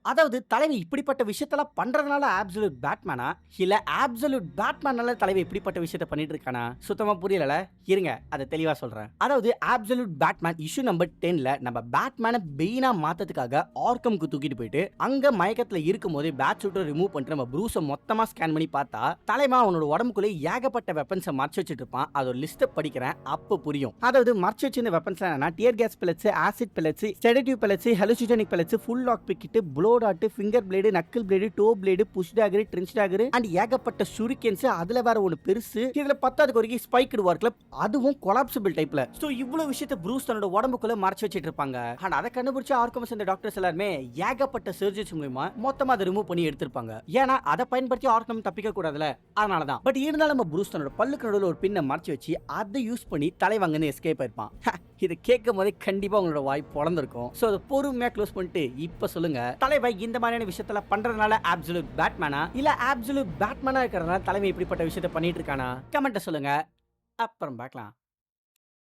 அதாவது தலைவன் இப்படிப்பட்ட விஷயத்தெல்லாம் பண்றதுனால அப்சல்யூட் பேட்மேனா? இல்ல அப்சல்யூட் பேட்மேனால தலைவன் இப்படிப்பட்ட விஷயத்த பண்ணிட்டு இருக்கானா? சுத்தமா புரியலல. இருங்க அத தெளிவா சொல்றேன். அதாவது அப்சல்யூட் பேட்மேன் இஷ்யூ நம்பர் 10ல நம்ம பேட்மேன பெயினா மாத்ததுக்காக ஆர்கம்க்கு தூக்கிட்டு போயிட்டு அங்க மயக்கத்துல இருக்கும்போதே பேட் சூட்டை ரிமூவ் பண்ணிட்டு நம்ம ப்ரூஸ மொத்தமா ஸ்கேன் பண்ணி பார்த்தா தலைவன் அவனோட உடம்புக்குள்ள ஏகப்பட்ட வெப்பன்ஸை மறைச்சு வச்சிட்டு இருப்பான். அதோட லிஸ்ட்டை படிக்கிறேன் அப்ப புரியும். அதாவது மறைச்சு வச்சிருந்த வெப்பன்ஸ் என்னன்னா tear gas pellets, acid pellets, sedative pellets, hallucinogenic pellets, full lock pick kit, blow டாட், finger blade, knuckle blade, toe blade, push dagger, trench dagger and ஏகப்பட்ட ஷூரிகன்ஸ். அதுல வேற ஒன்னு பெருசு. இதுல 10வது வரைக்கும் ஸ்பைக்டு வார் கிளப், அதுவும் கொலாப்சிபிள் டைப்ல. சோ இவ்வளவு விஷயத்தை ப்ரூஸ் தன்னோட உடம்புக்குள்ள மறைச்சு வச்சிட்டு இருப்பாங்க. ஆனா அதை கண்டுபிடிச்ச ஆர்கம்ஸ் அந்த டாக்டர்ஸ் எல்லாருமே ஏகப்பட்ட சர்ஜன்ஸ் மூலமா மொத்தமா அதை ரிமூவ் பண்ணி எடுத்திருப்பாங்க. ஏன்னா அதை பயன்படுத்தி ஆர்கம் தப்பிக்க கூடாதுல, அதனாலதான். பட் இருந்தாலும் நம்ம ப்ரூஸ் தன்னோட பல்லுக்கு நடுவுல ஒரு பின்னை மறைச்சு வச்சு அதை யூஸ் பண்ணி தலைவாங்கன்னு எஸ்கேப் ஆயிருப்பான். இது கேட்கும் போதே கண்டிப்பா உங்களோட வாய் பொளந்திருக்கும். சோ அதை பொறுமையா க்ளோஸ் பண்ணிட்டு இப்ப சொல்லுங்க, தலைவை இந்த மாதிரியான விஷயத்துல பண்றதுனால அப்சல்யூட் பேட்மேனா இல்ல அப்சல்யூட் பேட்மேனா இருக்கிறதுனால தலைமை இப்படிப்பட்ட விஷயத்த பண்ணிட்டு இருக்கானா? கமெண்ட்ட சொல்லுங்க. அப்புறம் பார்க்கலாம்.